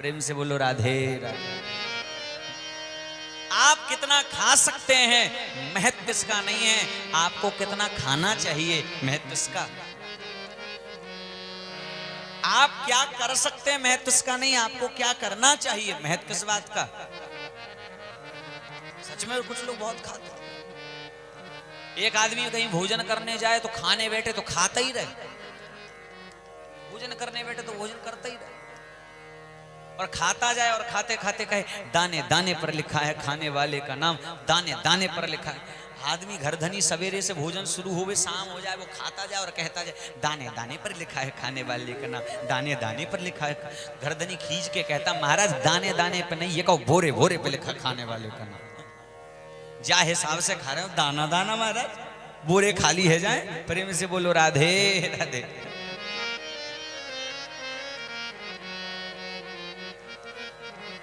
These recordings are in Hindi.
प्रेम से बोलो राधे राधे। आप कितना खा सकते हैं महत्व इसका नहीं है, आपको कितना खाना चाहिए महत्व इसका। आप क्या कर सकते हैं महत्व इसका नहीं, आपको क्या करना चाहिए महत्व इस बात का। सच में कुछ लोग बहुत खाते हैं। एक आदमी कहीं भोजन करने जाए तो खाने बैठे तो खाता ही रहे, भोजन करने बैठे तो भोजन करता ही रहे, और खाता जाए और खाते खाते कहे दाने दाने पर लिखा है खाने वाले का नाम, दाने दाने पर लिखा है। आदमी घर धनी सवेरे से भोजन शुरू हो, शाम हो जाए वो खाता जाए और कहता जाए दाने दाने पर लिखा है खाने वाले का नाम, दाने दाने पर लिखा है। घर धनी खींच के कहता महाराज दाने दाने पर नहीं, ये कहो बोरे बोरे पे लिखा खाने वाले का नाम। जा हिसाब से खा रहे हो दाना दाना महाराज, बोरे खाली है जाए। प्रेम से बोलो राधे राधे।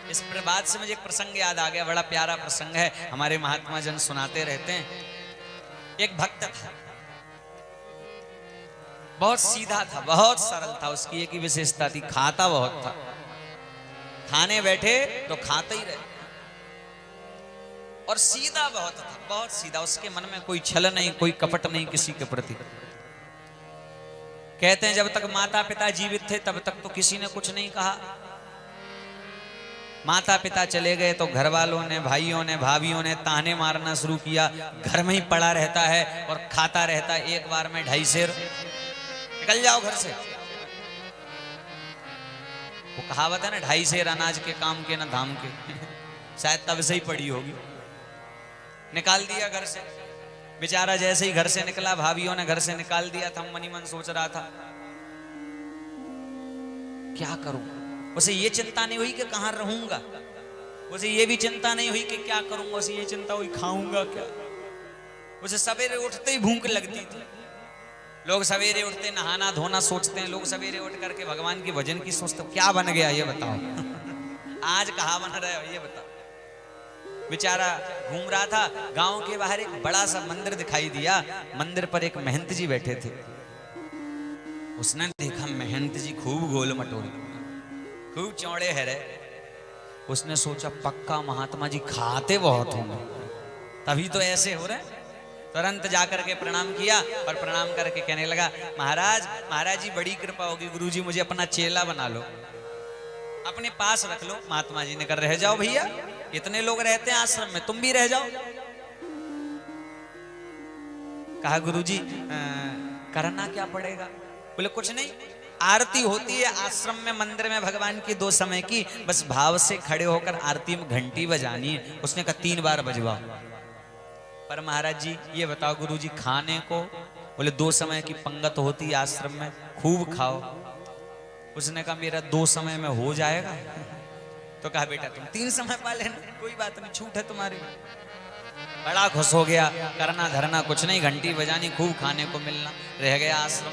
इस बात से मुझे एक प्रसंग याद आ गया, बड़ा प्यारा प्रसंग है, हमारे महात्मा जन सुनाते रहते हैं। एक भक्त था, बहुत सीधा था, बहुत सरल था, उसकी एक ही विशेषता थी, खाता बहुत था। खाने बैठे तो खाता ही रहे, और सीधा बहुत था, बहुत सीधा। उसके मन में कोई छल नहीं, कोई कपट नहीं किसी के प्रति। कहते हैं जब तक माता पिता जीवित थे तब तक तो किसी ने कुछ नहीं कहा। माता पिता चले गए तो घर वालों ने, भाइयों ने, भाभियों ने ताने मारना शुरू किया। घर में ही पड़ा रहता है और खाता रहता है, एक बार में 2.5 सेर। निकल जाओ घर से। वो कहावत है ना, 2.5 सेर अनाज के काम के न धाम के। शायद तब से ही पड़ी होगी। निकाल दिया घर से। बेचारा जैसे ही घर से निकला, भाभियों ने घर से निकाल दिया था, मन ही मन सोच रहा था क्या करूं। उसे ये चिंता नहीं हुई कि कहां रहूंगा, उसे ये भी चिंता नहीं हुई कि क्या करूंगा, उसे ये चिंता हुई खाऊंगा क्या। उसे सवेरे उठते ही भूख लगती थी। लोग सवेरे उठते नहाना धोना सोचते हैं, लोग सवेरे उठ करके भगवान की भजन की सोचते। क्या बन गया ये बताओ। आज कहाँ बन रहे हो ये बताओ। बेचारा घूम रहा था, गांव के बाहर एक बड़ा सा मंदिर दिखाई दिया। मंदिर पर एक महंत जी बैठे थे। उसने देखा महंत जी खूब गोल मटोल, खूब चौड़े है रे। उसने सोचा पक्का महात्मा जी खाते बहुत होंगे, तभी तो ऐसे हो रहे। तुरंत जाकर के प्रणाम किया और प्रणाम करके कहने लगा महाराज, महाराज जी बड़ी कृपा होगी, गुरुजी मुझे अपना चेला बना लो, अपने पास रख लो। महात्मा जी ने कहा रह जाओ भैया, इतने लोग रहते हैं आश्रम में, तुम भी रह जाओ। कहा गुरुजी करना क्या पड़ेगा। बोले कुछ नहीं, आरती होती है आश्रम में मंदिर में भगवान की 2 समय की, बस भाव से खड़े होकर आरती में घंटी बजानी है। उसने कहा 3 बार बजवाओ। पर महाराज जी ये बताओ गुरुजी खाने को, बोले 2 समय की पंगत होती है आश्रम में, खूब खाओ। उसने कहा मेरा 2 समय में हो जाएगा। तो कहा बेटा तुम 3 समय पा लेना, कोई बात नहीं, छूट है तुम्हारी। बड़ा खुश हो गया, करना धरना कुछ नहीं, घंटी बजानी, खूब खाने को मिलना। रह गया आश्रम।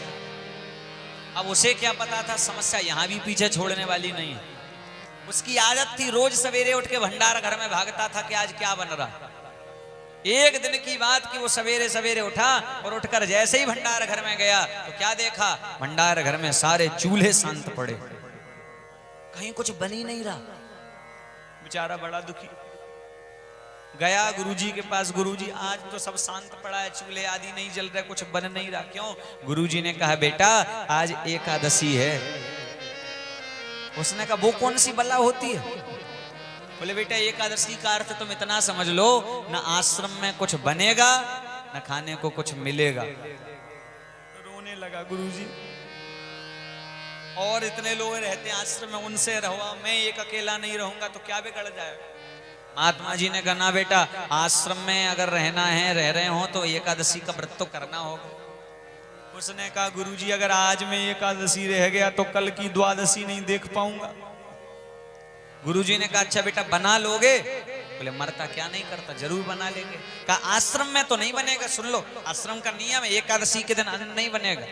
अब उसे क्या पता था समस्या यहां भी पीछे छोड़ने वाली नहीं है। उसकी आदत थी रोज सवेरे उठ के भंडार घर में भागता था कि आज क्या बन रहा। एक दिन की बात कि वो सवेरे सवेरे उठा और उठकर जैसे ही भंडार घर में गया तो क्या देखा, भंडार घर में सारे चूल्हे शांत पड़े, कहीं कुछ बन ही नहीं रहा। बेचारा बड़ा दुखी गया गुरुजी के पास। गुरुजी आज तो सब शांत पड़ा है, चूल्हे आदि नहीं जल रहे, कुछ बन नहीं रहा, क्यों। गुरुजी ने कहा बेटा आज एकादशी है। उसने कहा वो कौन सी बला होती है। बोले बेटा एकादशी का अर्थ तुम इतना समझ लो, न आश्रम में कुछ बनेगा न खाने को कुछ मिलेगा। रोने लगा गुरुजी। और इतने लोग रहते हैं आश्रम में, उनसे रहो, मैं एक अकेला नहीं रहूंगा तो क्या बिगड़ जाएगा। महात्मा जी ने कहा ना बेटा, आश्रम में अगर रहना है, रह रहे हो तो एकादशी का व्रत तो करना होगा। उसने कहा गुरुजी अगर आज में एकादशी रह गया तो कल की द्वादशी नहीं देख पाऊंगा। गुरुजी ने कहा अच्छा बेटा बना लोगे। बोले मरता क्या नहीं करता, जरूर बना लेंगे। कहा आश्रम में तो नहीं बनेगा, सुन लो आश्रम का नियम है, एकादशी के दिन अन्न नहीं बनेगा।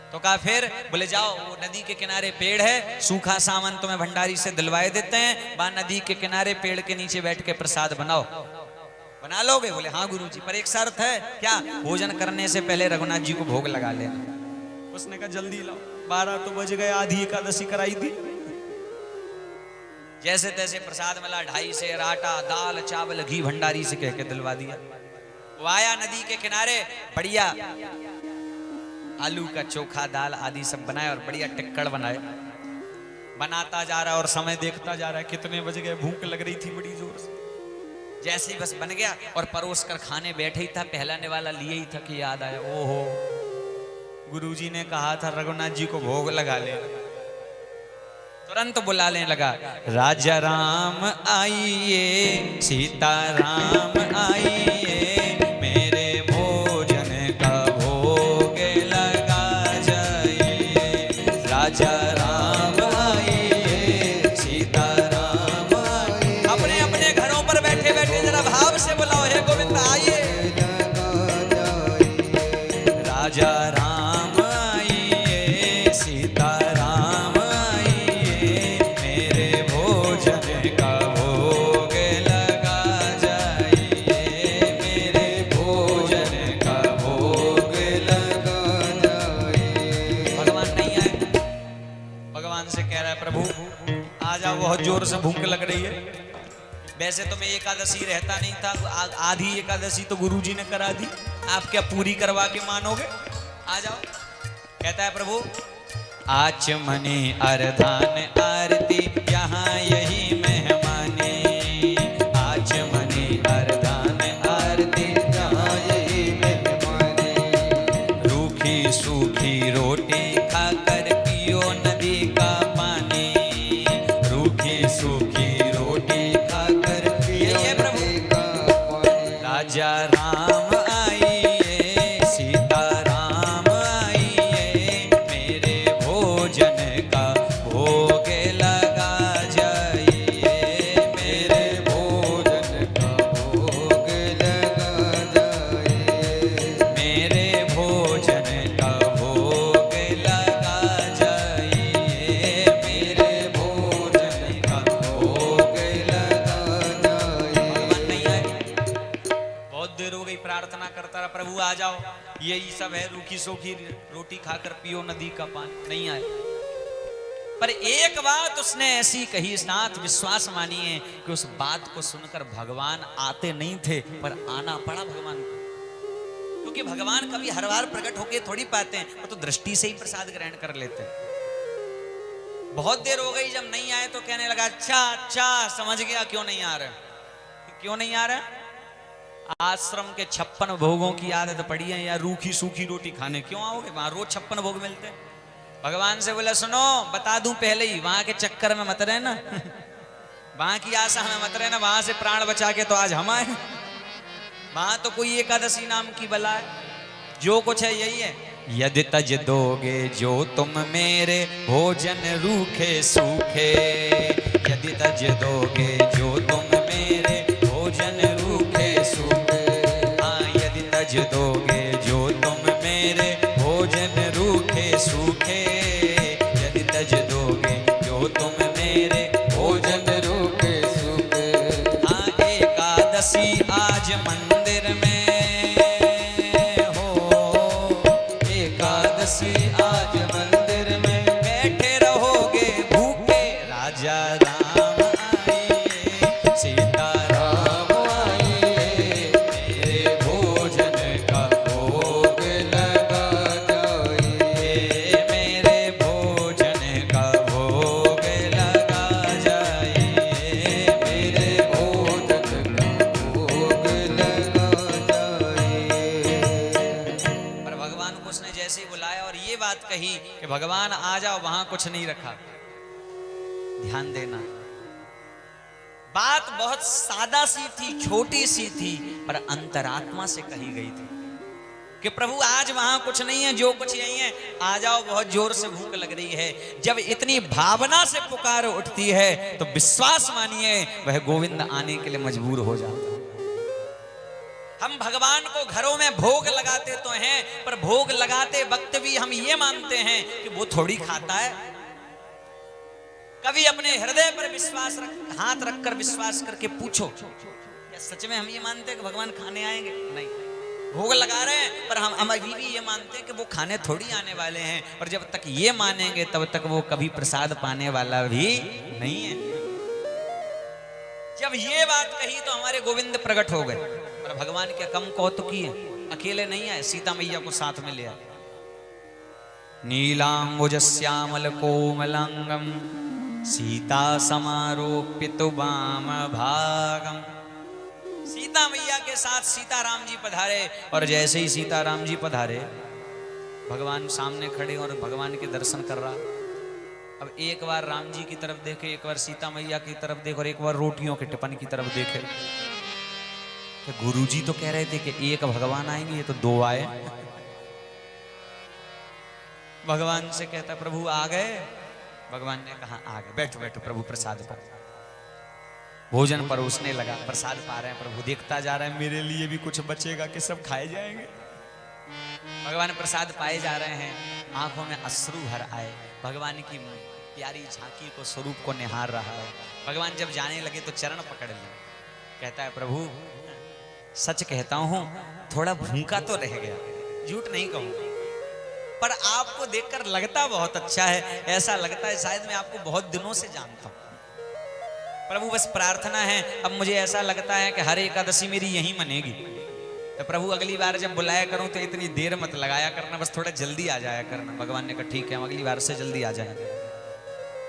तो कहा फिर। बोले जाओ वो नदी के किनारे पेड़ है, सूखा सामान तुम्हें भंडारी से दिलवाए देते हैं, वहां नदी के किनारे पेड़ के नीचे बैठ के प्रसाद बनाओ। बना लोगे। बोले हाँ गुरुजी, पर एक शर्त है। क्या। भोजन करने से पहले रघुनाथ जी को भोग लगा लेना। उसने कहा जल्दी लाओ, 12 तो बज गए, आधी एकादशी कराई थी। जैसे तैसे प्रसाद मिला, 2.5 सेर आटा, दाल चावल घी भंडारी से कह के दिलवा दिया। वो आया नदी के किनारे, बढ़िया आलू का चोखा दाल आदि सब बनाए और बढ़िया टिक्कड़ बनाए। बनाता जा रहा और समय देखता जा रहा है कितने बज गए, भूख लग रही थी बड़ी जोर से। जैसे ही बस बन गया और परोस कर खाने बैठे ही था, पहलाने वाला लिए ही था कि याद आया, ओहो गुरुजी ने कहा था रघुनाथ जी को भोग लगा ले। तुरंत बुलाने लगा, राजा राम आइए, सीता राम आइए, मेरे भोजन का भोग लगा जाइए। राजा राम आइए, सीता राम आइए। अपने अपने घरों पर बैठे बैठे जरा भाव से बुलाओ, हे गोविंद आइए। राजा राम आइए, सीता राम आइए, मेरे भोजन का भोग लगा जाइए, मेरे भोजन का भोग लगा जाइए। भगवान नहीं आए, भगवान से कह रहा है प्रभु आ जाओ, बहुत जोर से भूख लग रही है। वैसे तो मैं एकादशी रहता नहीं था, आधी एकादशी तो गुरुजी ने करा दी, आप क्या पूरी करवा के मानोगे? आ जाओ। कहता है प्रभु आचमनी अरधान आरती यहाँ यही मेहमानी, आचमनी अरधान आरती यहाँ यही मेहमानी। रूखी सूखी रोटी खाकर पियो नदी का पानी, रूखी सूखी रोटी खाकर पियो नदी का पानी। राजा राम आइए, सीता राम आइए, मेरे भोजन का भोग लगा जाइए, मेरे भोजन का भोग लगा जाइए, मेरे भोजन का भोग लगा जाइए, मेरे भोजन का भोग लगा जाइए। भगवान नहीं आए, बहुत देर हो गई, प्रार्थना करता रहा प्रभु आ जाओ, यही सब है, रूखी सूखी रोटी खाकर पियो नदी का पानी। नहीं आए। पर एक बात उसने ऐसी कही, नाथ विश्वास मानिए कि उस बात को सुनकर भगवान आते नहीं थे, पर आना पड़ा भगवान को, क्योंकि भगवान कभी हर बार प्रकट होके थोड़ी पाते हैं, वो तो दृष्टि से ही प्रसाद ग्रहण कर लेते हैं। बहुत देर हो गई, जब नहीं आए तो कहने लगा अच्छा अच्छा समझ गया क्यों नहीं आ रहे, क्यों नहीं आ रहे। आश्रम के 56 भोगों की आदत पड़ी है, या रूखी सूखी रोटी खाने क्यों आओगे, वहां रोज 56 भोग मिलते हैं। भगवान से बोला सुनो बता दूं पहले ही, वहां के चक्कर में मत रहना, वहां की आशा में मत रहना, वहां से प्राण बचा के तो आज हम आए। वहां तो कोई एकादशी नाम की बला है, जो कुछ है यही है। यदि तज दोगे जो तुम मेरे भोजन रूखे सूखे, यदि तज दोगे जो तुम मेरे भोजन रूखे सूखे, हाँ यदि तज दोगे जो तुम मेरे भोजन रूखे सूखे, यदि तज दोगे जो तुम मेरे भोजन रूखे सूखे। हाँ एकादशी आज मंदिर में हो, एकादशी आज मंदिर में बैठे रहोगे भूखे। राजा राम आइए, सीता राम आइए, मेरे भोजन का भोग लगा जाइए, मेरे भोजन का भोग लगा जाइए, मेरे भोजन का भोग लगा जाइए। पर भगवान को उसने जैसे ही बुलाया और ये बात कही कि भगवान आ जाओ, वहां कुछ नहीं रखा। ध्यान देना, बात बहुत सादा सी थी, छोटी सी थी, पर अंतरात्मा से कही गई थी कि प्रभु आज वहां कुछ नहीं है, जो कुछ यही है, आ जाओ, बहुत जोर से भूख लग रही है। जब इतनी भावना से पुकार उठती है तो विश्वास मानिए वह गोविंद आने के लिए मजबूर हो जाता है। हम भगवान को घरों में भोग लगाते तो हैं, पर भोग लगाते वक्त भी हम ये मानते हैं कि वो थोड़ी खाता है। कभी अपने हृदय पर विश्वास हाथ रखकर विश्वास करके पूछो, क्या सच में हम ये मानते हैं कि भगवान खाने आएंगे? नहीं, भोग लगा रहे हैं, पर हम अभी भी ये मानते हैं कि वो खाने थोड़ी आने वाले हैं। और जब तक ये मानेंगे तब तक वो कभी प्रसाद पाने वाला भी नहीं है। जब ये बात कही तो हमारे गोविंद प्रकट हो गए। पर भगवान क्या कम कौतुकी है, अकेले नहीं आए, सीता मैया को साथ में ले आए। नीलांबुजश्यामल कोमलांगम सीता समारोप्य तो वाम भागम। सीता मैया के साथ सीताराम जी पधारे, और जैसे ही सीताराम जी पधारे भगवान सामने खड़े और भगवान के दर्शन कर रहा। अब एक बार राम जी की तरफ देखे, एक बार सीता मैया की तरफ देखे, और एक बार रोटियों के टिपन की तरफ देखे। तो गुरुजी तो कह रहे थे कि एक भगवान आएंगे, ये तो दो आए। भगवान से कहता प्रभु आ गए। भगवान ने कहा आ गए, बैठो बैठो प्रभु प्रसाद पर। भोजन परोसने लगा, प्रसाद पा रहे हैं प्रभु, देखता जा रहा है मेरे लिए भी कुछ बचेगा कि सब खाए जाएंगे। भगवान प्रसाद पाए जा रहे हैं, आंखों में अश्रु भर आए, भगवान की प्यारी झांकी को स्वरूप को निहार रहा है। भगवान जब जाने लगे तो चरण पकड़ लिए, कहता है प्रभु सच कहता हूं थोड़ा भूखा तो रह गया, झूठ नहीं कहूंगा, पर आपको देखकर लगता बहुत अच्छा है, ऐसा लगता है शायद मैं आपको बहुत दिनों से जानता हूं। प्रभु बस प्रार्थना है, अब मुझे ऐसा लगता है कि हर एकादशी मेरी यहीं मनेगी, तो प्रभु अगली बार जब बुलाया करूं तो इतनी देर मत लगाया करना, बस थोड़ा जल्दी आ जाया करना। भगवान ने कहा ठीक है, हम अगली बार से जल्दी आ जाएंगे।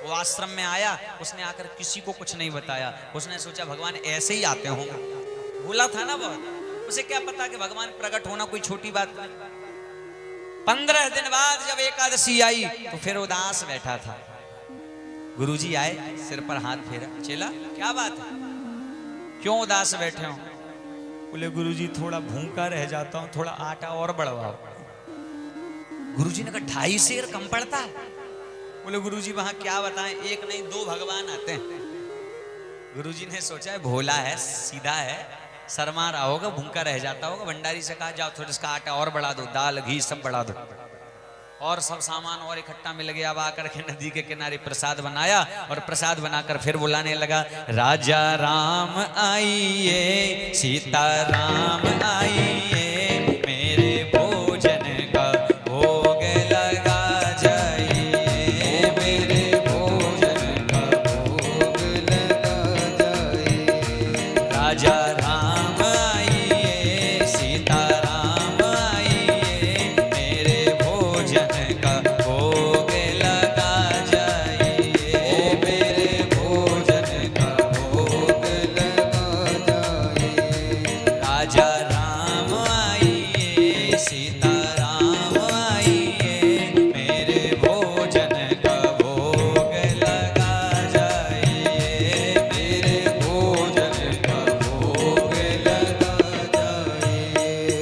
वो आश्रम में आया, उसने आकर किसी को कुछ नहीं बताया, उसने सोचा भगवान ऐसे ही आते होंगे, भूला था ना बहुत, उसे क्या पता कि भगवान प्रकट होना कोई छोटी बात नहीं। 15 दिन बाद जब एकादशी आई तो फिर उदास बैठा था। गुरुजी आए, सिर पर हाथ फेरा, चेला क्या बात है, क्यों उदास बैठे हो? बोले गुरुजी थोड़ा भूखा रह जाता हूं, थोड़ा आटा और बढ़वाओ। गुरुजी ने कहा 2.5 सेर कम पड़ता है? बोले गुरुजी वहां क्या बताएं, एक नहीं 2 भगवान आते हैं। गुरुजी ने सोचा है भोला है, सीधा है, शर्मा रहा होगा, भूखा रह जाता होगा। भंडारी से कहा जाओ थोड़ा इसका आटा और बढ़ा दो, दाल घी सब बढ़ा दो, और सब सामान और इकट्ठा मिल गया। अब आकर के नदी के किनारे प्रसाद बनाया, और प्रसाद बनाकर फिर बुलाने लगा, राजा राम आइए, सीता राम आइए, मेरे भोजन का भोग लगा जाइए, मेरे भोजन का भोग लगा जाइए। राजा राम आइए, सीता राम आइए, मेरे भोजन का भोग लगा जाइए, मेरे भोजन का भोग लगा जाइए। राजा राम आइए, सीता राम आइए, मेरे भोजन का भोग लगा जाइए, मेरे भोजन का भोग लगा जाइए।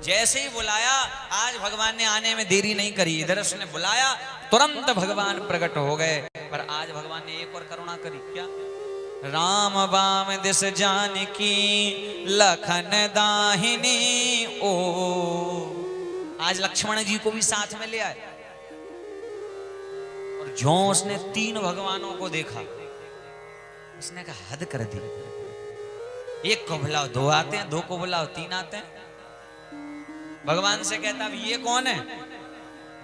जैसे ही बुलाया, आज भगवान ने आने में देरी नहीं करी, इधर उसने बुलाया तुरंत भगवान प्रकट हो गए। पर आज भगवान ने एक और करुणा करी, क्या? राम बाम दिस जानकी लखन दाहिनी ओ, आज लक्ष्मण जी को भी साथ में ले आए। और जो उसने 3 भगवानों को देखा, उसने कहा हद कर दी, एक को बुलाओ 2 आते हैं, 2 को बुलाओ 3 आते हैं। भगवान से कहता अब ये कौन है?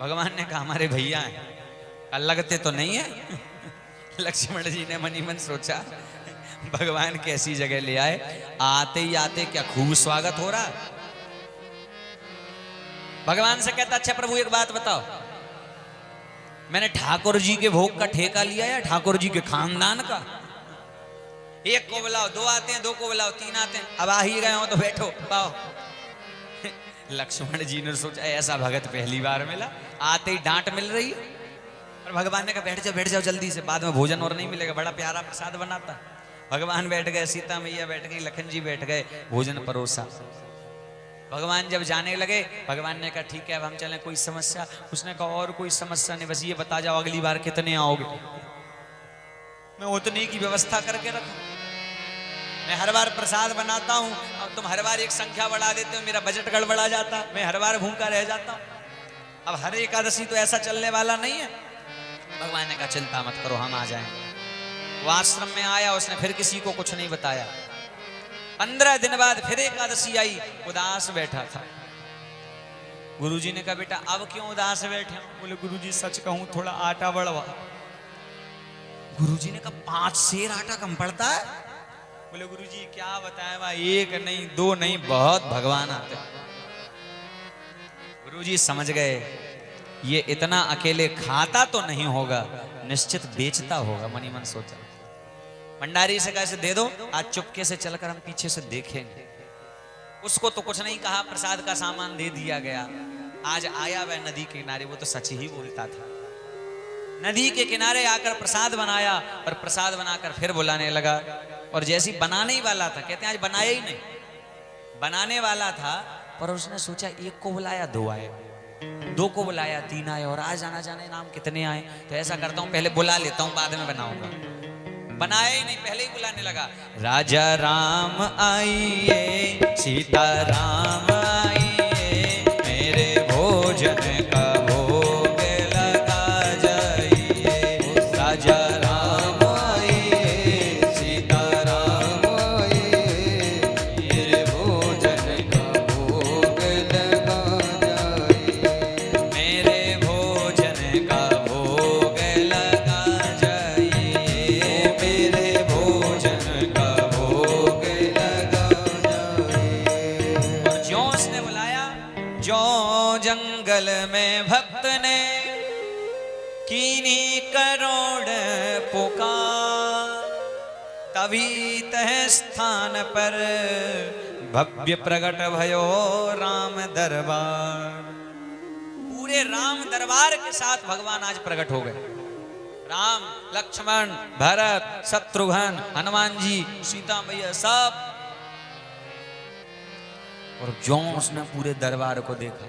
भगवान ने कहा हमारे भैया हैं, लगते तो नहीं है। लक्ष्मण जी ने मनी मन सोचा भगवान कैसी जगह ले आए, आते ही आते क्या खूब स्वागत हो रहा। भगवान से कहता अच्छा प्रभु एक बात बताओ, मैंने ठाकुर जी के भोग का ठेका लिया या ठाकुर जी के खानदान का? एक को बुलाओ 2 आते हैं, 2 को बुलाओ 3 आते हैं, अब आ ही गए हो तो बैठो पाओ। लक्ष्मण जी ने सोचा ऐसा भगत पहली बार मिला, आते ही डांट मिल रही है। और भगवान ने कहा बैठ जाओ जल्दी से, बाद में भोजन और नहीं मिलेगा, बड़ा प्यारा प्रसाद बनाता। भगवान बैठ गए, सीता मैया बैठ गई, लखन जी बैठ गए, भोजन परोसा। भगवान जब जाने लगे, भगवान ने कहा ठीक है अब हम चलें, कोई समस्या? उसने कहा और कोई समस्या नहीं, बस ये बता जाओ अगली बार कितने आओगे, मैं उतने की व्यवस्था करके रखूं। मैं हर बार प्रसाद बनाता हूं, अब तुम हर बार एक संख्या बढ़ा देते हो, मेरा बजट गड़बड़ा जाता, मैं हर बार भूखा रह जाता हूं। अब हर एकादशी तो ऐसा चलने वाला नहीं है। भगवान ने कहा चिंता मत करो, हम आ जाएंगे। वो आश्रम में आया, उसने फिर किसी को कुछ नहीं बताया। 15 दिन बाद फिर एकादशी आई, उदास बैठा था। गुरुजी ने कहा बेटा अब क्यों उदास बैठे? बोले गुरुजी सच कहूं थोड़ा आटा बढ़वा। गुरुजी ने कहा 5 सेर आटा कम पड़ता है? बोले गुरुजी क्या बताएं भाई, 1 नहीं 2 नहीं, बहुत भगवान आते। गुरुजी समझ गए ये इतना अकेले खाता तो नहीं होगा, निश्चित बेचता होगा। मनी मन सोचा। भंडारी से कैसे दे दो, आज चुपके से चलकर हम पीछे से देखेंगे। उसको तो कुछ नहीं कहा, प्रसाद का सामान दे दिया गया। आज आया वह नदी के किनारे, वो तो सच ही बोलता था। नदी के किनारे आकर प्रसाद बनाया और प्रसाद बनाकर फिर बुलाने लगा। और जैसी बनाने ही वाला था, कहते हैं आज बनाया ही नहीं, बनाने वाला था, पर उसने सोचा 1 को बुलाया 2 आए, 2 को बुलाया 3 आए, और आज आना जाने नाम कितने आए। तो ऐसा करता हूं पहले बुला लेता हूं, बाद में बनाऊंगा। बनाया ही नहीं, पहले ही बुलाने लगा। राजा राम आइए, सीता राम आइए, मेरे भोजन का भोग लगा जाइए। राजा राम आइए, सीता राम आइए, मेरे भोजन का भोग लगा जाइए। मेरे भोजन का भोग लगा जाइए, मेरे भोजन का भोग लगा जाइए। और ज्यों उसने बुलाया, ज्यों जंगल में भक्त ने कीनी करोड़ पुकार, तभी तह स्थान पर भव्य प्रकट भयो राम दरबार। पूरे राम दरबार के साथ भगवान आज प्रकट हो गए। राम, लक्ष्मण, भरत, शत्रुघ्न, हनुमान जी, सीता मैया सब। और जो उसने पूरे दरबार को देखा,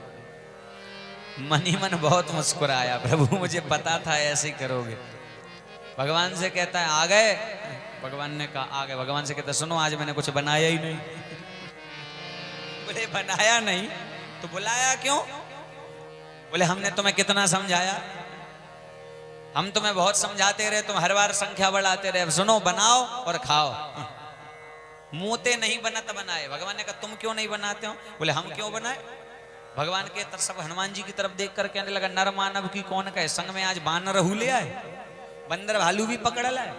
मन ही मन बहुत मुस्कुराया। प्रभु मुझे पता था ऐसे ही करोगे। भगवान से कहता है आ गए? भगवान ने कहा आ गए। भगवान से कहता सुनो आज मैंने कुछ बनाया ही नहीं। बोले बनाया नहीं तो बुलाया क्यों? बोले हमने तुम्हें कितना समझाया, हम तुम्हें बहुत समझाते रहे, तुम हर बार संख्या बढ़ाते रहे। सुनो बनाओ और खाओ। मुंहते नहीं बनत बनाए। भगवान ने कहा तुम क्यों नहीं बनाते हो? बोले हम क्यों बनाए? भगवान के तरफ सब हनुमान जी की तरफ देख कर कहने लगा नर मानव की कौन कहे, संग में आज बानर ले आए, बंदर भालू भी पकड़ लाए।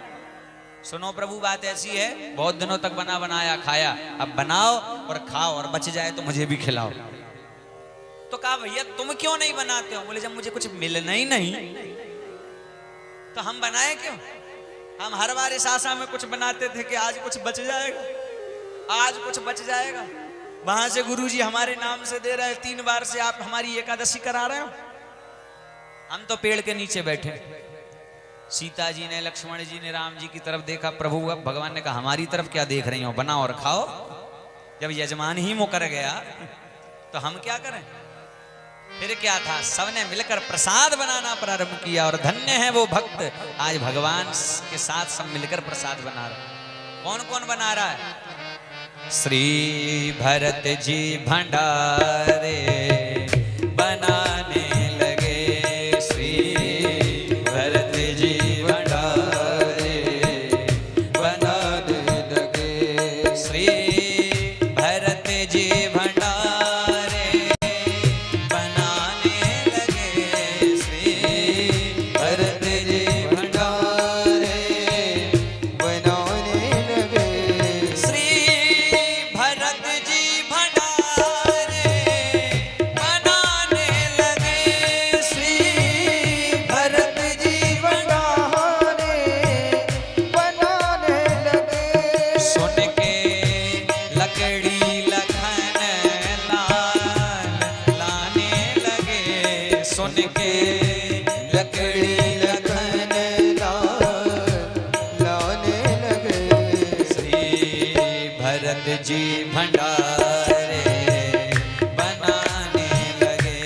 सुनो प्रभु बात ऐसी है, बहुत दिनों तक बना बनाया खाया, अब बनाओ और खाओ और बच जाए तो मुझे भी खिलाओ। तो कहा भैया तुम क्यों नहीं बनाते हो? बोले जब मुझे कुछ मिलना ही नहीं तो हम बनाए क्यों? हम हर बार इस आशा में कुछ बनाते थे कि आज कुछ बच जाएगा, आज कुछ बच जाएगा। वहां से गुरुजी हमारे नाम से दे रहे हैं, 3 बार से आप हमारी एकादशी करा रहे हो, हम तो पेड़ के नीचे बैठे। सीता जी ने, लक्ष्मण जी ने राम जी की तरफ देखा। प्रभु अब भगवान ने कहा हमारी तरफ क्या देख रही हो, बनाओ और खाओ। जब यजमान ही मुकर गया तो हम क्या करें? फिर क्या था, सबने मिलकर प्रसाद बनाना प्रारंभ किया। और धन्य है वो भक्त, आज भगवान के साथ सब मिलकर प्रसाद बना रहे। कौन कौन बना रहा है? श्री भरत जी भंडारे बनाने लगे, श्री भरत जी भंडारे बनाने लगे, श्री भरत जी भंडारे बनाने लगे, श्री भरत जी भंडारे बनाने लगे, श्री भरत जी भंडारे बनाने लगे, श्री भरत जी भंडारे बनाने लगे। सुन के लकड़ी लखन लाल लाने लगे, सुन के लकड़ी लखन लाल लाने लगे, श्री भरत जी भंडारे बनाने लगे,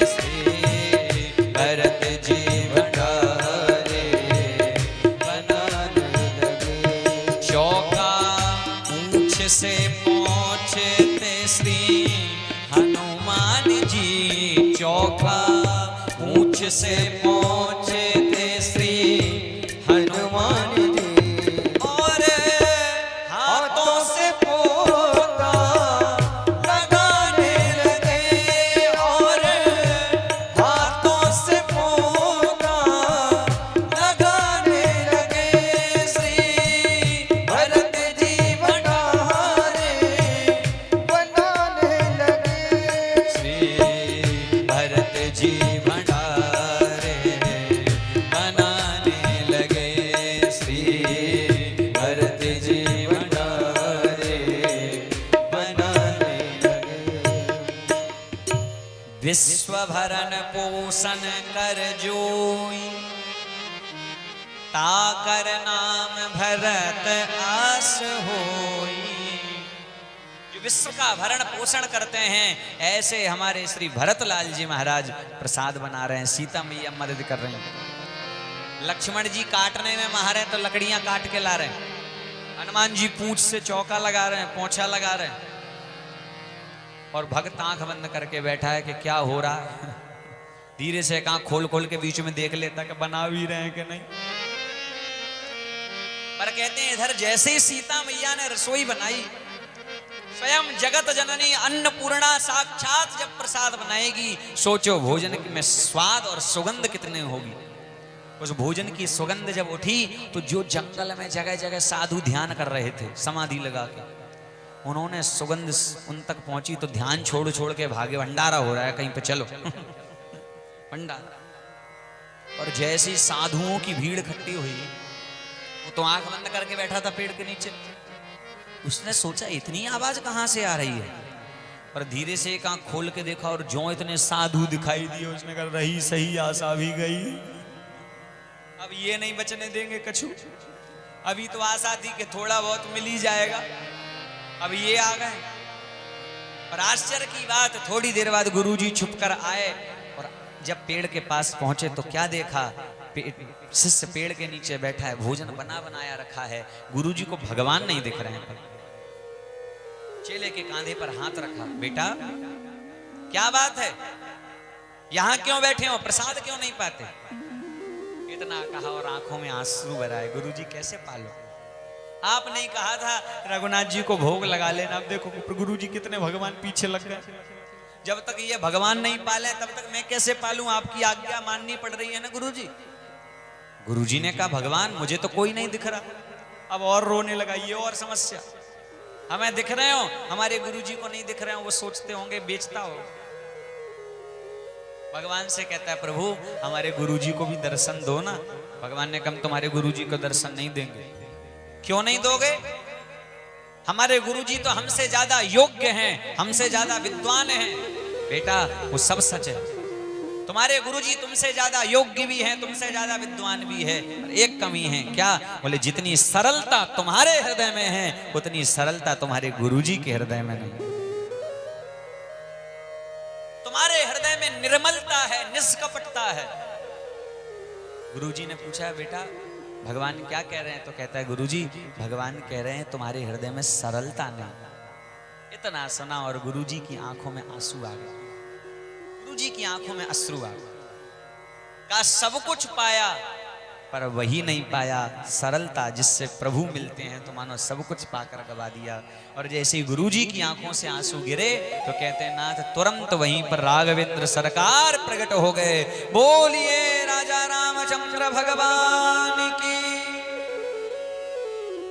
श्री भरत जी भंडारे बनाने लगे। चौका पूंछ से पहुंचते श्री हनुमान जी, चौका पूंछ से पहुंचते श्री हनुमान जी, और हाथों से पोता लगाने लगे, और हाथों से पोता लगाने लगे, विश्व भरण पोषण कर जोई, ताकर नाम भरत आस होई। जो विश्व का भरण पोषण करते हैं, ऐसे हमारे श्री भरतलाल जी महाराज प्रसाद बना रहे हैं। सीता मैया मदद कर रही हैं। लक्ष्मण जी काटने में माहिर हैं तो लकड़ियां काट के ला रहे हैं। हनुमान जी पूंछ से चौका लगा रहे हैं, पोंछा लगा रहे हैं। और भक्त आंख बंद करके बैठा है कि क्या हो रहा है। धीरे से आंख खोल खोल के बीच में देख लेता कि बना भी रहे हैं कि नहीं। पर कहते हैं इधर जैसे ही सीता मैया ने रसोई बनाई, स्वयं जगत जननी अन्नपूर्णा साक्षात जब प्रसाद बनाएगी, सोचो भोजन में स्वाद और सुगंध कितने होगी। उस भोजन की सुगंध जब उठी तो जो जंगल में जगह जगह साधु ध्यान कर रहे थे समाधि लगा के, उन्होंने सुगंध उन तक पहुंची तो ध्यान छोड़ छोड़ के भागे। भंडारा हो रहा है कहीं पे, चलो भंडारा। और जैसी साधुओं की भीड़ इकट्ठी हुई, वो तो आंख बंद करके बैठा था पेड़ के नीचे। उसने सोचा इतनी आवाज कहां से आ रही है, पर धीरे से एक आंख खोल के देखा और जो इतने साधु दिखाई दिए, उसने कहा रही सही आशा भी गई। अब ये नहीं बचने देंगे कछु। अभी तो आशा थी कि थोड़ा बहुत मिल ही जाएगा, अब ये आ गए। पर आश्चर्य की बात, थोड़ी देर बाद गुरुजी छुप कर आए और जब पेड़ के पास पहुंचे तो क्या देखा, शिष्य पेड़ के नीचे बैठा है, भोजन बना बनाया रखा है। गुरुजी को भगवान नहीं दिख रहे हैं। चेले के कांधे पर हाथ रखा, बेटा क्या बात है, यहां क्यों बैठे हो, प्रसाद क्यों नहीं पाते। इतना कहा और आंखों में आंसू भराए। गुरुजी कैसे पालो, आपने ही कहा था रघुनाथ जी को भोग लगा लेना। अब देखो गुरुजी कितने भगवान पीछे लग गए। जब तक ये भगवान नहीं पाले तब तक मैं कैसे पालूं, आपकी आज्ञा माननी पड़ रही है ना गुरुजी। गुरुजी ने कहा भगवान मुझे तो कोई नहीं दिख रहा। अब और रोने लगा, ये और समस्या। हमें दिख रहे हो, हमारे गुरुजी को नहीं दिख रहे हो। वो सोचते होंगे बेचता हो। भगवान से कहता है प्रभु हमारे गुरुजी को भी दर्शन दो ना। भगवान ने कहा तुम्हारे गुरुजी को दर्शन नहीं देंगे। क्यों नहीं दोगे, हमारे गुरुजी तो हमसे ज्यादा योग्य हैं, हमसे ज्यादा विद्वान हैं। बेटा वो सब सच है, तुम्हारे गुरुजी तुमसे ज्यादा योग्य भी हैं, तुमसे ज्यादा विद्वान भी है। पर एक कमी है, क्या, बोले जितनी सरलता तुम्हारे हृदय में है उतनी सरलता तुम्हारे गुरुजी के हृदय में नहीं। तुम्हारे हृदय में निर्मलता है, निष्कपटता है। गुरुजी ने पूछा बेटा भगवान क्या कह रहे हैं, तो कहता है गुरुजी भगवान कह रहे हैं तुम्हारे हृदय में सरलता नहीं। इतना सुना और गुरुजी की आंखों में आंसू आ गए। गुरुजी की आंखों में अश्रु आ गए। कहा सब कुछ पाया पर वही नहीं पाया सरलता जिससे प्रभु मिलते हैं, तो मानो सब कुछ पाकर गवा दिया। और जैसे ही गुरुजी की आंखों से आंसू गिरे तो कहते हैं नाथ तुरंत वहीं पर राघवेंद्र सरकार प्रकट हो गए। बोलिए राजा रामचंद्र भगवान की।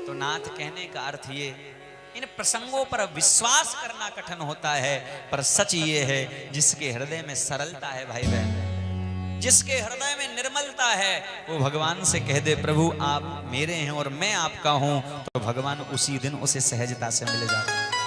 तो नाथ कहने का अर्थ ये, इन प्रसंगों पर विश्वास करना कठिन होता है, पर सच ये है जिसके हृदय में सरलता है भाई बहन, जिसके हृदय में निर्मलता है, वो भगवान से कह दे प्रभु आप मेरे हैं और मैं आपका हूं, तो भगवान उसी दिन उसे सहजता से मिल जाता है।